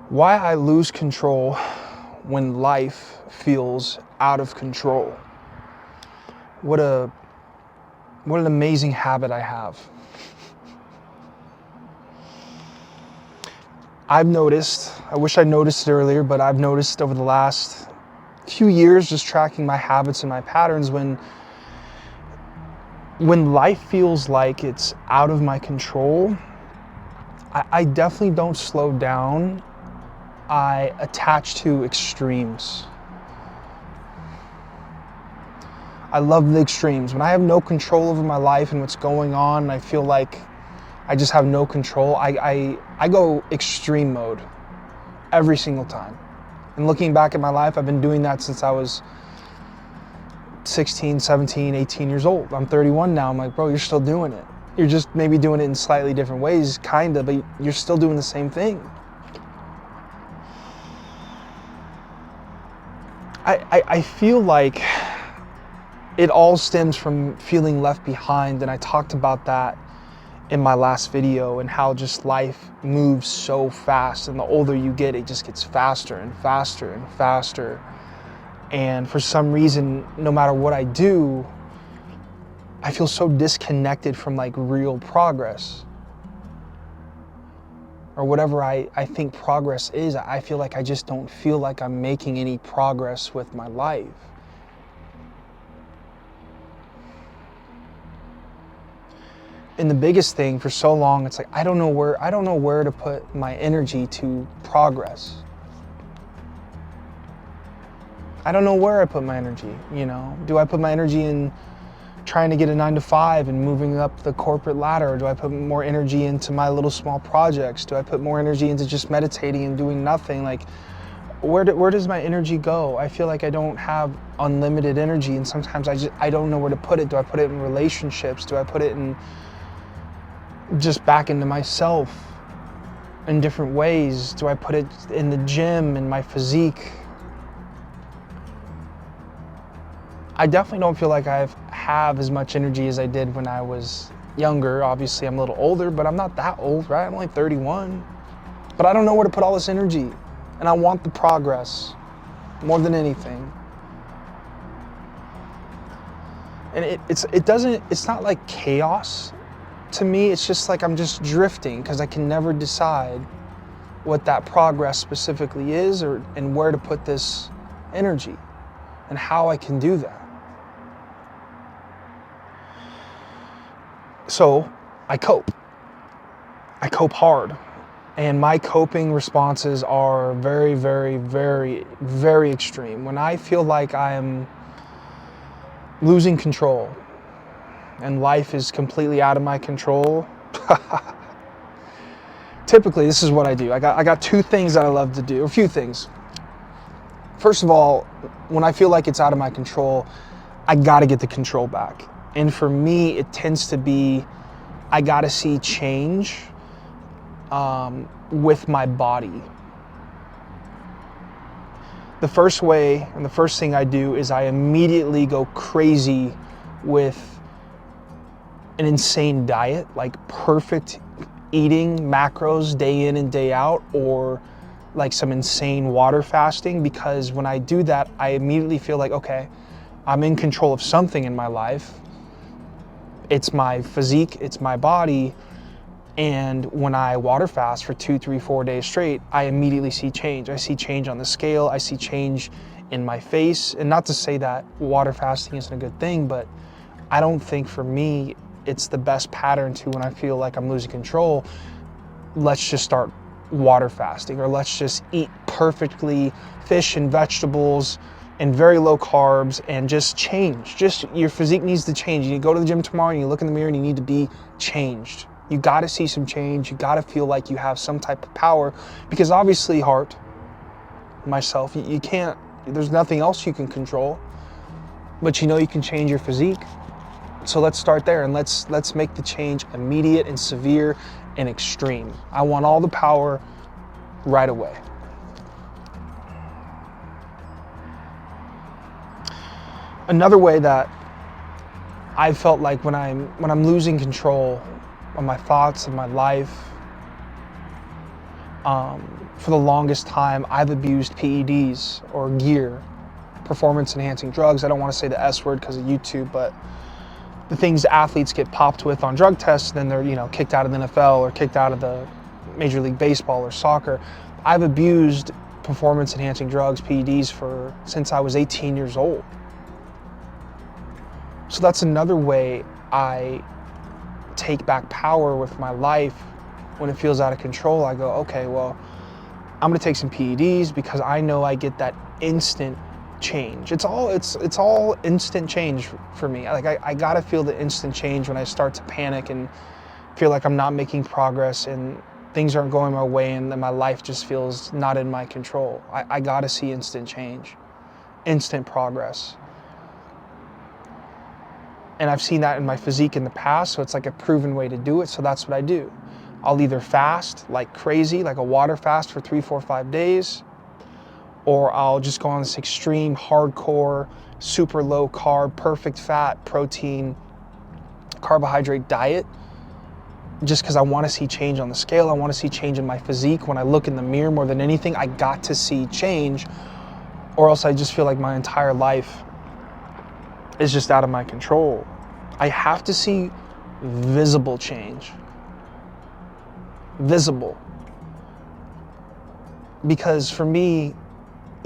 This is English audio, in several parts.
Why I lose control when life feels out of control. What an amazing habit I have. I've noticed, I wish I noticed it earlier, but I've noticed over the last few years just tracking my habits and my patterns when life feels like it's out of my control, I definitely don't slow down. I attach to extremes. I love the extremes. When I have no control over my life and what's going on, and I feel like I just have no control, I go extreme mode every single time. And looking back at my life, I've been doing that since I was 16, 17, 18 years old. I'm 31 now. I'm like, bro, you're still doing it. You're just maybe doing it in slightly different ways, kind of, but you're still doing the same thing. I feel like it all stems from feeling left behind, and I talked about that in my last video and how just life moves so fast, and the older you get, it just gets faster and faster and faster. And for some reason, no matter what I do, I feel so disconnected from like real progress. Or whatever I think progress is, I feel like I just don't feel like I'm making any progress with my life. And the biggest thing for so long, it's like I don't know where to put my energy to progress. I don't know where I put my energy, you know? Do I put my energy in trying to get a 9-to-5 and moving up the corporate ladder? Or do I put more energy into my little small projects? Do I put more energy into just meditating and doing nothing? Like, where does my energy go? I feel like I don't have unlimited energy, and sometimes I don't know where to put it. Do I put it in relationships? Do I put it in just back into myself in different ways? Do I put it in the gym, in my physique? I definitely don't feel like I have as much energy as I did when I was younger. Obviously, I'm a little older, but I'm not that old, right? I'm only 31. But I don't know where to put all this energy. And I want the progress more than anything. And it's not like chaos to me. It's just like I'm just drifting because I can never decide what that progress specifically is and where to put this energy and how I can do that. So I cope hard, and my coping responses are very, very, very, very extreme. When I feel like I am losing control and life is completely out of my control, typically this is what I do. I got two things that I love to do, a few things. First of all, when I feel like it's out of my control, I gotta get the control back. And for me, it tends to be, I gotta see change with my body. The first way and the first thing I do is I immediately go crazy with an insane diet, like perfect eating, macros day in and day out, or like some insane water fasting, because when I do that, I immediately feel like, okay, I'm in control of something in my life. It's my physique, it's my body. And when I water fast for 2, 3, 4 days straight, I immediately see change. I see change on the scale, I see change in my face. And not to say that water fasting isn't a good thing, but I don't think for me, it's the best pattern to when I feel like I'm losing control. Let's just start water fasting, or let's just eat perfectly fish and vegetables and very low carbs and just change. Just your physique needs to change. You go to the gym tomorrow and you look in the mirror and you need to be changed. You got to see some change. You got to feel like you have some type of power, because obviously, heart, myself, you can't, there's nothing else you can control, but you know you can change your physique. So let's start there, and let's make the change immediate and severe and extreme. I want all the power right away. Another way that I felt like when I'm losing control of my thoughts and my life For the longest time, I've abused PEDs or gear, performance enhancing drugs. I don't want to say the S word because of YouTube, but the things athletes get popped with on drug tests, then they're, kicked out of the NFL or kicked out of the Major League Baseball or soccer. I've abused performance enhancing drugs, PEDs, since I was 18 years old. So that's another way I take back power with my life. When it feels out of control, I go, okay, well, I'm gonna take some PEDs because I know I get that instant change. It's all instant change for me. Like I gotta feel the instant change when I start to panic and feel like I'm not making progress and things aren't going my way and then my life just feels not in my control. I gotta see instant change, instant progress. And I've seen that in my physique in the past, so it's like a proven way to do it, so that's what I do. I'll either fast like crazy, like a water fast for 3, 4, 5 days, or I'll just go on this extreme, hardcore, super low carb, perfect fat, protein, carbohydrate diet, just because I want to see change on the scale. I want to see change in my physique. When I look in the mirror, more than anything, I got to see change, or else I just feel like my entire life is just out of my control. I have to see visible change. Visible. Because for me,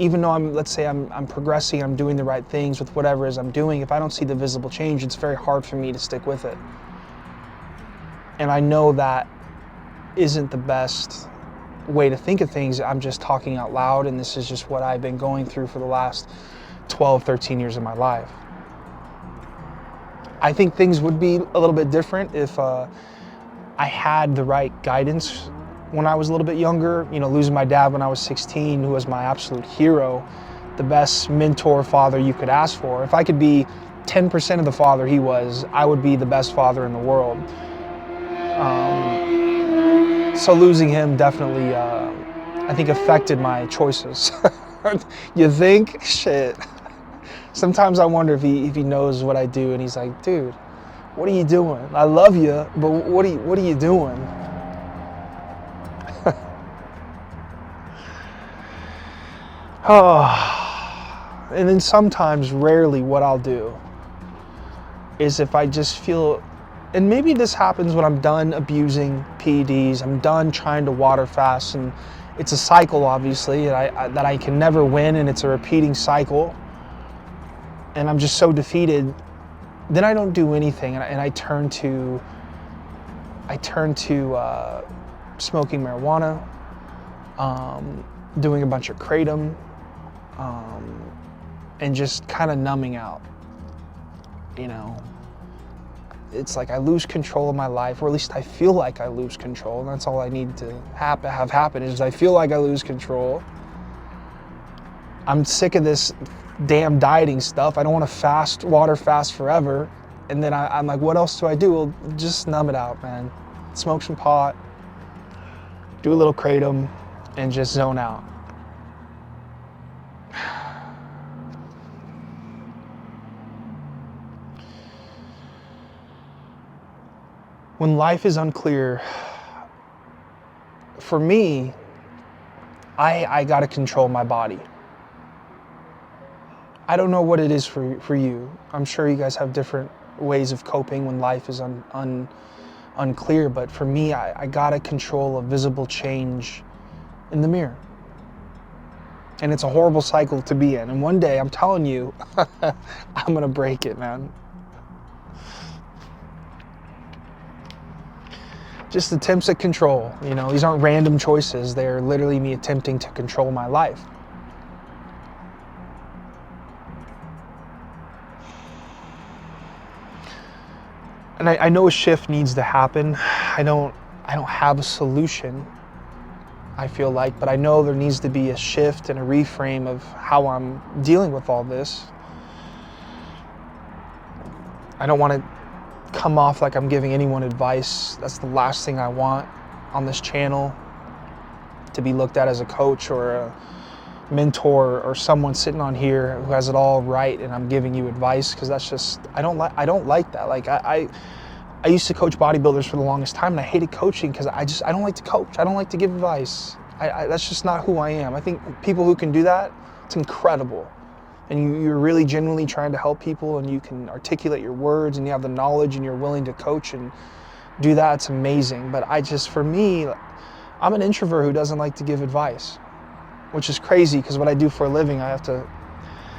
even though let's say I'm progressing, I'm doing the right things with whatever it is I'm doing, if I don't see the visible change, it's very hard for me to stick with it. And I know that isn't the best way to think of things. I'm just talking out loud, and this is just what I've been going through for the last 12, 13 years of my life. I think things would be a little bit different if I had the right guidance when I was a little bit younger. Losing my dad when I was 16, who was my absolute hero, the best mentor father you could ask for. If I could be 10% of the father he was, I would be the best father in the world. So losing him definitely, I think, affected my choices. You think? Shit. Sometimes I wonder if he knows what I do, and he's like, dude, what are you doing? I love you, but what are you doing? Oh. And then sometimes, rarely, what I'll do is if I just feel, and maybe this happens when I'm done abusing PEDs, I'm done trying to water fast, and it's a cycle, obviously, that I can never win, and it's a repeating cycle, and I'm just so defeated. Then I don't do anything, and I turn to smoking marijuana, doing a bunch of kratom, and just kind of numbing out. It's like I lose control of my life, or at least I feel like I lose control, and that's all I need to have happen is I feel like I lose control. I'm sick of this damn dieting stuff. I don't want to water fast forever. And then I'm like, what else do I do? Well, just numb it out, man. Smoke some pot, do a little kratom, and just zone out. When life is unclear, for me, I gotta control my body. I don't know what it is for you. I'm sure you guys have different ways of coping when life is unclear, but for me, I gotta control a visible change in the mirror. And it's a horrible cycle to be in. And one day, I'm telling you, I'm gonna break it, man. Just attempts at control. These aren't random choices. They're literally me attempting to control my life. And I know a shift needs to happen. I don't have a solution, I feel like, but I know there needs to be a shift and a reframe of how I'm dealing with all this. I don't want to come off like I'm giving anyone advice. That's the last thing I want on this channel, to be looked at as a coach or a mentor or someone sitting on here who has it all right and I'm giving you advice, because that's just, I don't like that. Like I used to coach bodybuilders for the longest time, and I hated coaching because I don't like to coach. I don't like to give advice. That's just not who I am. I think people who can do that, it's incredible. And you're really genuinely trying to help people, and you can articulate your words, and you have the knowledge, and you're willing to coach and do that. It's amazing. But for me, I'm an introvert who doesn't like to give advice, which is crazy because what I do for a living, I have to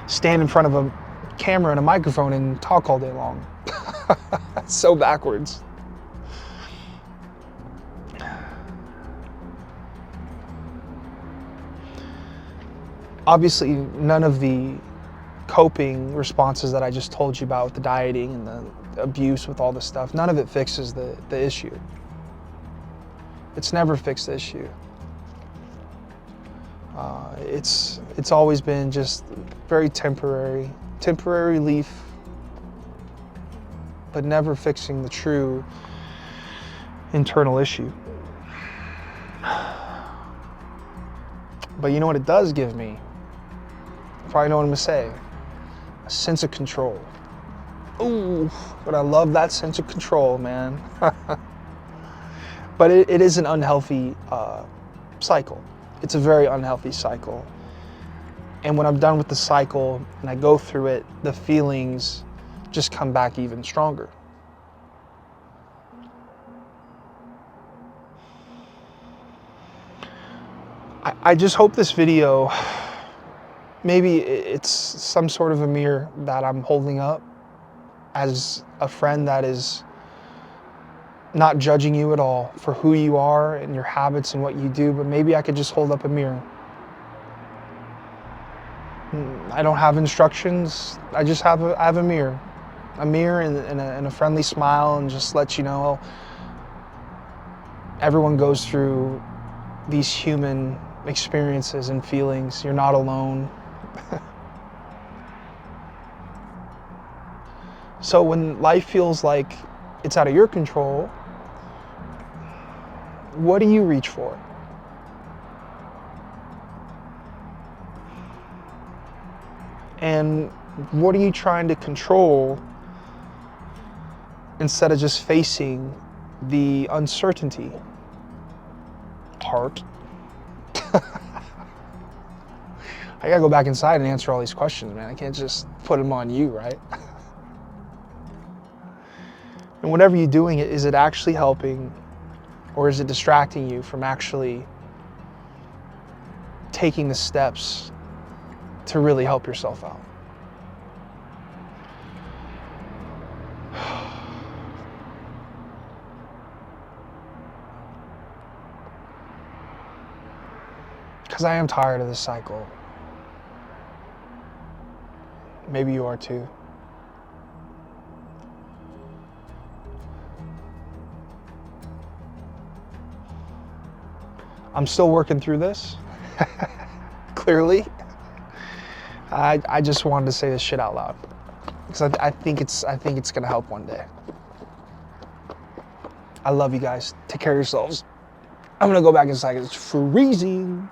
stand in front of a camera and a microphone and talk all day long. It's so backwards. Obviously, none of the coping responses that I just told you about with the dieting and the abuse with all this stuff, none of it fixes the issue. It's never fixed the issue. It's always been just very temporary relief, but never fixing the true internal issue. But you know what it does give me? You probably know what I'm gonna say. A sense of control. Ooh, but I love that sense of control, man. But it is an unhealthy cycle. It's a very unhealthy cycle. And when I'm done with the cycle and I go through it, the feelings just come back even stronger. I just hope this video, maybe it's some sort of a mirror that I'm holding up as a friend that is not judging you at all for who you are and your habits and what you do, but maybe I could just hold up a mirror. I don't have instructions. I just have a mirror. A mirror and a friendly smile, and just let you know everyone goes through these human experiences and feelings. You're not alone. So when life feels like it's out of your control, what do you reach for? And what are you trying to control instead of just facing the uncertainty part? I gotta go back inside and answer all these questions, man. I can't just put them on you, right? And whatever you're doing, is it actually helping, or is it distracting you from actually taking the steps to really help yourself out? Because I am tired of this cycle. Maybe you are too. I'm still working through this, clearly. I just wanted to say this shit out loud because I think it's gonna help one day. I love you guys. Take care of yourselves. I'm gonna go back inside. It's freezing.